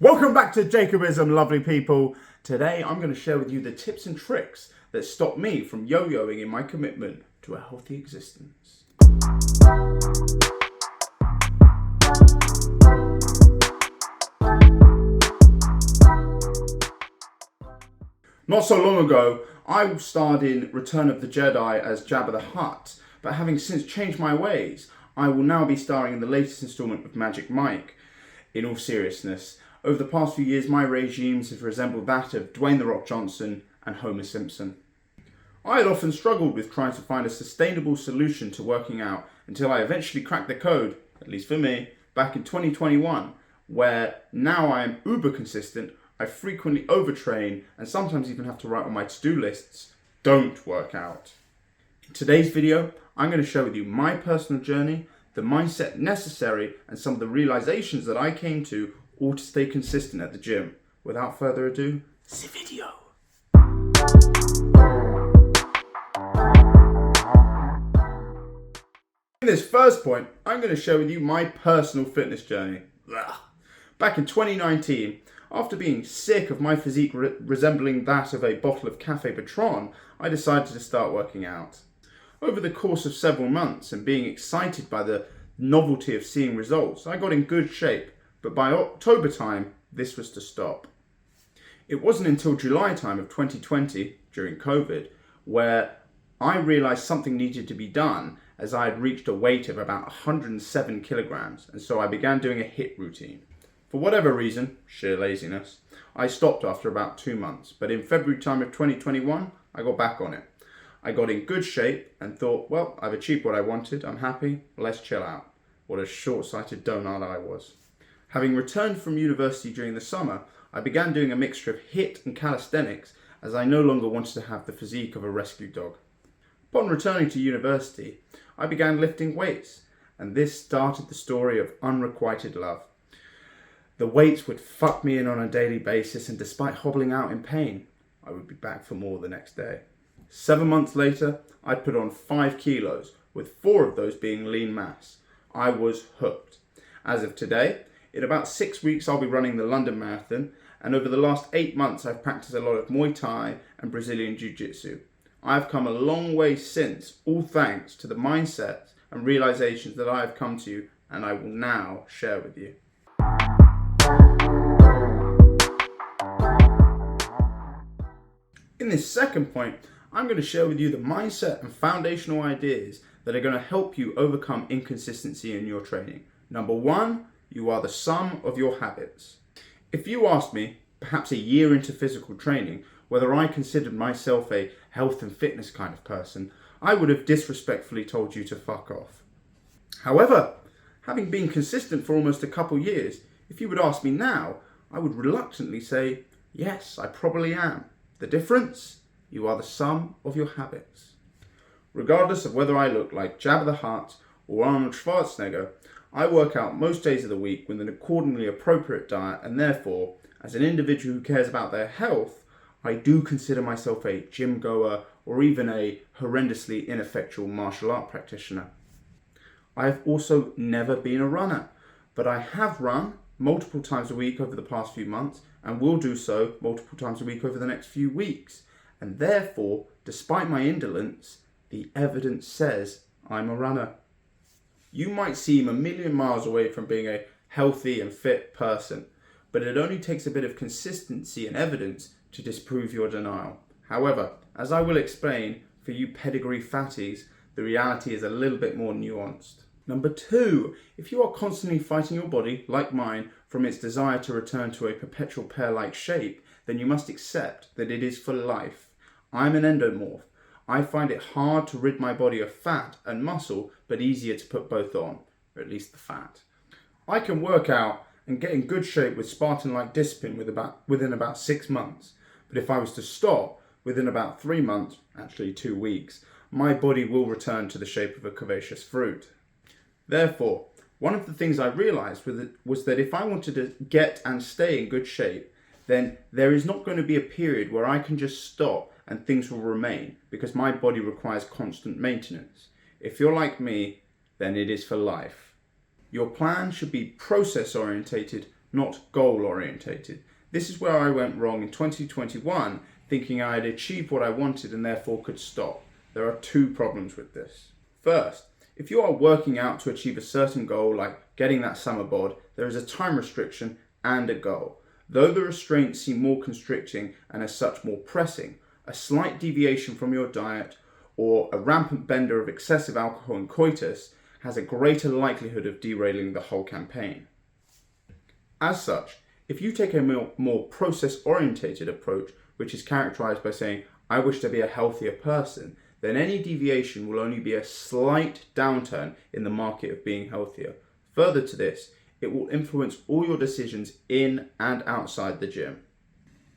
Welcome back to Jacobism, lovely people. Today I'm going to share with you the tips and tricks that stop me from yo-yoing in my commitment to a healthy existence. Not so long ago, I starred in Return of the Jedi as Jabba the Hutt, but having since changed my ways, I will now be starring in the latest instalment of Magic Mike. In all seriousness, over the past few years, my regimes have resembled that of Dwayne "The Rock" Johnson and Homer Simpson. I had often struggled with trying to find a sustainable solution to working out until I eventually cracked the code, at least for me, back in 2021, where now I am uber consistent. I frequently overtrain and sometimes even have to write on my to-do lists, "Don't work out." In today's video, I'm going to share with you my personal journey, the mindset necessary, and some of the realizations that I came to all to stay consistent at the gym. Without further ado, see video. In this first point, I'm going to share with you my personal fitness journey. Back in 2019, after being sick of my physique resembling that of a bottle of Café Patron, I decided to start working out. Over the course of several months and being excited by the novelty of seeing results, I got in good shape, but by October time, this was to stop. It wasn't until July time of 2020, during COVID, where I realised something needed to be done as I had reached a weight of about 107 kilograms, and so I began doing a HIIT routine. For whatever reason, sheer laziness, I stopped after about 2 months, but in February time of 2021, I got back on it. I got in good shape and thought, well, I've achieved what I wanted, I'm happy, let's chill out. What a short-sighted donut I was. Having returned from university during the summer, I began doing a mixture of HIIT and calisthenics as I no longer wanted to have the physique of a rescue dog. Upon returning to university, I began lifting weights, and this started the story of unrequited love. The weights would fuck me in on a daily basis, and despite hobbling out in pain, I would be back for more the next day. 7 months later, I'd put on 5 kilos, with 4 of those being lean mass. I was hooked. As of today, in about 6 weeks I'll be running the London Marathon, and over the last 8 months I've practiced a lot of Muay Thai and Brazilian Jiu-Jitsu. I've come a long way since, all thanks to the mindset and realizations that I have come to and I will now share with you. In this second point, I'm going to share with you the mindset and foundational ideas that are going to help you overcome inconsistency in your training. Number 1, you are the sum of your habits. If you asked me, perhaps a year into physical training, whether I considered myself a health and fitness kind of person, I would have disrespectfully told you to fuck off. However, having been consistent for almost a couple years, if you would ask me now, I would reluctantly say, yes, I probably am. The difference? You are the sum of your habits. Regardless of whether I look like Jabba the Hutt or Arnold Schwarzenegger, I work out most days of the week with an accordingly appropriate diet, and therefore, as an individual who cares about their health, I do consider myself a gym-goer or even a horrendously ineffectual martial art practitioner. I have also never been a runner, but I have run multiple times a week over the past few months and will do so multiple times a week over the next few weeks. And therefore, despite my indolence, the evidence says I'm a runner. You might seem a million miles away from being a healthy and fit person, but it only takes a bit of consistency and evidence to disprove your denial. However, as I will explain, for you pedigree fatties, the reality is a little bit more nuanced. Number 2, if you are constantly fighting your body, like mine, from its desire to return to a perpetual pear-like shape, then you must accept that it is for life. I'm an endomorph. I find it hard to rid my body of fat and muscle, but easier to put both on, or at least the fat. I can work out and get in good shape with Spartan-like discipline within about 6 months, but if I was to stop within about 3 months, actually 2 weeks, my body will return to the shape of a curvaceous fruit. Therefore, one of the things I realized was that if I wanted to get and stay in good shape, then there is not going to be a period where I can just stop and things will remain, because my body requires constant maintenance. If you're like me, then it is for life. Your plan should be process orientated, not goal orientated. This is where I went wrong in 2021, thinking I had achieved what I wanted and therefore could stop. There are two problems with this. First, if you are working out to achieve a certain goal, like getting that summer bod, there is a time restriction and a goal. Though the restraints seem more constricting and as such more pressing, a slight deviation from your diet or a rampant bender of excessive alcohol and coitus has a greater likelihood of derailing the whole campaign. As such, if you take a more process-orientated approach, which is characterized by saying, I wish to be a healthier person, then any deviation will only be a slight downturn in the market of being healthier. Further to this, it will influence all your decisions in and outside the gym.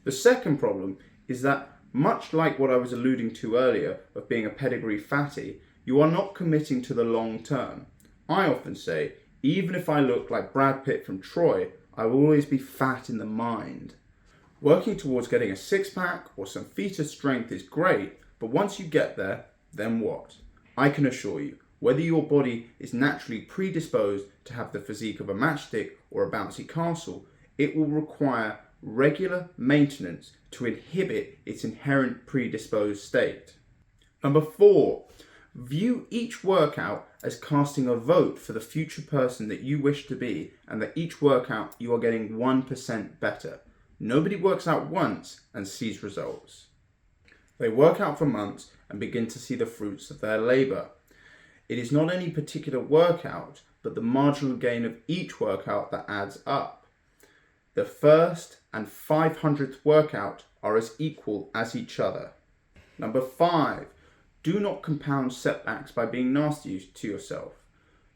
The second problem is that, much like what I was alluding to earlier of being a pedigree fatty, you are not committing to the long term. I often say, even if I look like Brad Pitt from Troy, I will always be fat in the mind. Working towards getting a six-pack or some fetus strength is great, but once you get there, then what? I can assure you, whether your body is naturally predisposed to have the physique of a matchstick or a bouncy castle, it will require regular maintenance to inhibit its inherent predisposed state. Number 4, view each workout as casting a vote for the future person that you wish to be, and that each workout you are getting 1% better. Nobody works out once and sees results. They work out for months and begin to see the fruits of their labour. It is not any particular workout, but the marginal gain of each workout that adds up. The first and 500th workout are as equal as each other. Number 5, do not compound setbacks by being nasty to yourself.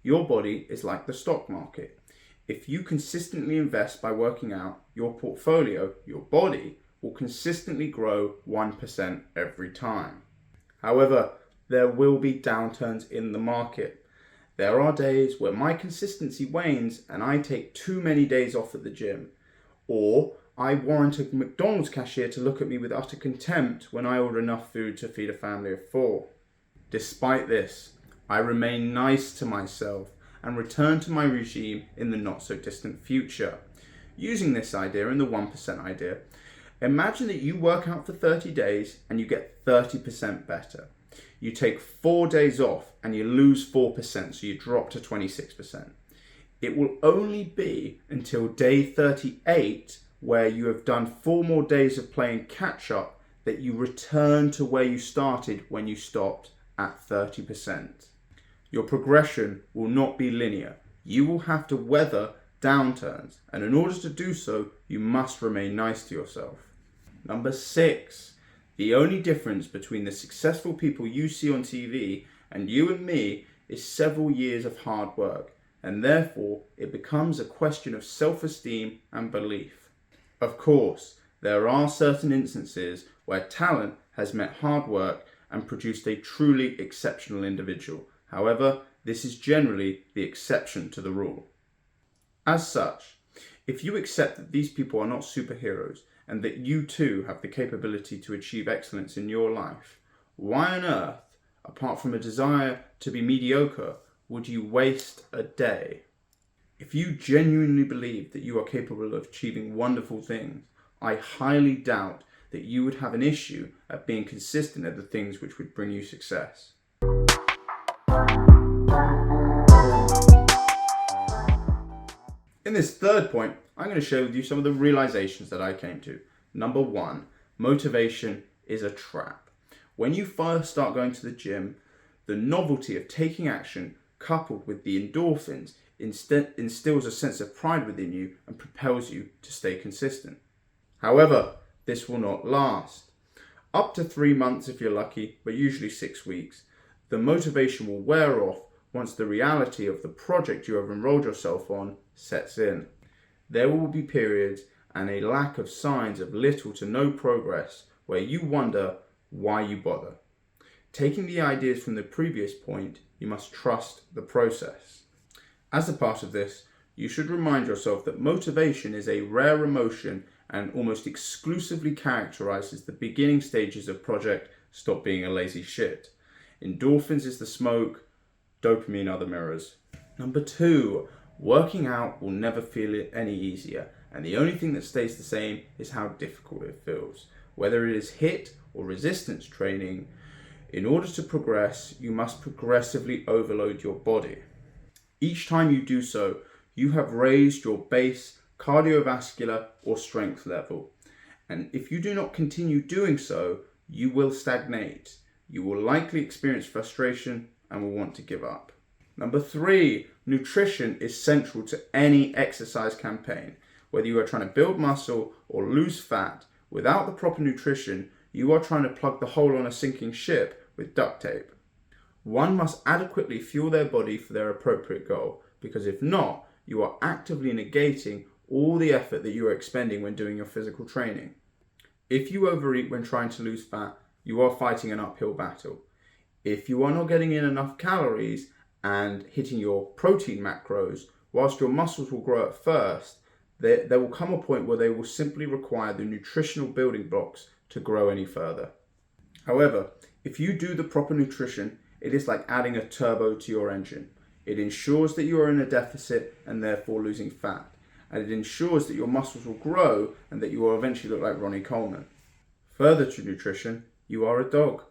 Your body is like the stock market. If you consistently invest by working out, your portfolio, your body, will consistently grow 1% every time. However, there will be downturns in the market. There are days where my consistency wanes and I take too many days off at the gym, or I warrant a McDonald's cashier to look at me with utter contempt when I order enough food to feed a family of 4. Despite this, I remain nice to myself and return to my regime in the not so distant future. Using this idea and the 1% idea, imagine that you work out for 30 days and you get 30% better. You take 4 days off and you lose 4%, so you drop to 26%. It will only be until day 38, where you have done 4 more days of playing catch up, that you return to where you started when you stopped at 30%. Your progression will not be linear. You will have to weather downturns, and in order to do so, you must remain nice to yourself. Number 6, the only difference between the successful people you see on TV and you and me is several years of hard work, and therefore it becomes a question of self-esteem and belief. Of course, there are certain instances where talent has met hard work and produced a truly exceptional individual. However, this is generally the exception to the rule. As such, if you accept that these people are not superheroes and that you too have the capability to achieve excellence in your life, why on earth, apart from a desire to be mediocre, would you waste a day? If you genuinely believe that you are capable of achieving wonderful things, I highly doubt that you would have an issue at being consistent at the things which would bring you success. In this third point, I'm going to share with you some of the realizations that I came to. Number 1, motivation is a trap. When you first start going to the gym, the novelty of taking action coupled with the endorphins instills a sense of pride within you and propels you to stay consistent. However, this will not last. Up to 3 months if you're lucky, but usually 6 weeks. The motivation will wear off once the reality of the project you have enrolled yourself on sets in. There will be periods and a lack of signs of little to no progress where you wonder why you bother. Taking the ideas from the previous point, you must trust the process. As a part of this, you should remind yourself that motivation is a rare emotion and almost exclusively characterizes the beginning stages of project Stop Being a Lazy Shit. Endorphins is the smoke, dopamine are the mirrors. Number 2, Working out will never feel it any easier, and the only thing that stays the same is how difficult it feels. Whether it is HIIT or resistance training, in order to progress, you must progressively overload your body. Each time you do so, you have raised your base cardiovascular or strength level. And if you do not continue doing so, you will stagnate. You will likely experience frustration and will want to give up. Number 3, nutrition is central to any exercise campaign. Whether you are trying to build muscle or lose fat, without the proper nutrition, you are trying to plug the hole on a sinking ship with duct tape. One must adequately fuel their body for their appropriate goal, because if not, you are actively negating all the effort that you are expending when doing your physical training. If you overeat when trying to lose fat, you are fighting an uphill battle. If you are not getting in enough calories and hitting your protein macros, whilst your muscles will grow at first, there will come a point where they will simply require the nutritional building blocks to grow any further. However, if you do the proper nutrition, it is like adding a turbo to your engine. It ensures that you are in a deficit and therefore losing fat. And it ensures that your muscles will grow and that you will eventually look like Ronnie Coleman. Further to nutrition, you are a dog.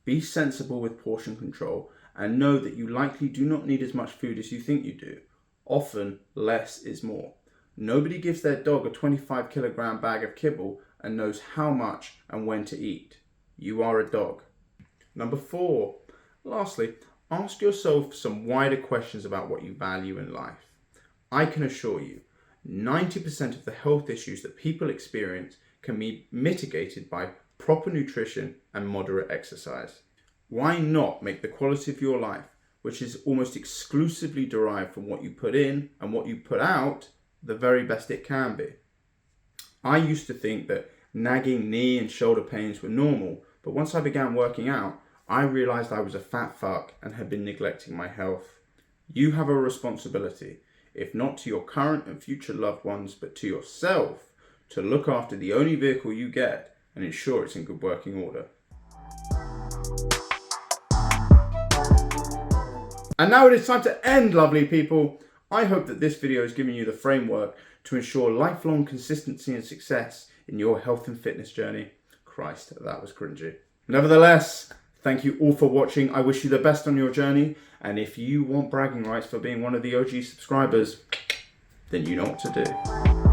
Be sensible with portion control and know that you likely do not need as much food as you think you do. Often, less is more. Nobody gives their dog a 25 kilogram bag of kibble and knows how much and when to eat. You are a dog. Number 4. Lastly, ask yourself some wider questions about what you value in life. I can assure you, 90% of the health issues that people experience can be mitigated by proper nutrition and moderate exercise. Why not make the quality of your life, which is almost exclusively derived from what you put in and what you put out, the very best it can be? I used to think that nagging knee and shoulder pains were normal, but once I began working out, I realized I was a fat fuck and had been neglecting my health. You have a responsibility, if not to your current and future loved ones, but to yourself, to look after the only vehicle you get and ensure it's in good working order. And now it is time to end, lovely people. I hope that this video has given you the framework to ensure lifelong consistency and success in your health and fitness journey. Christ, that was cringy. Nevertheless, thank you all for watching. I wish you the best on your journey. And if you want bragging rights for being one of the OG subscribers, then you know what to do.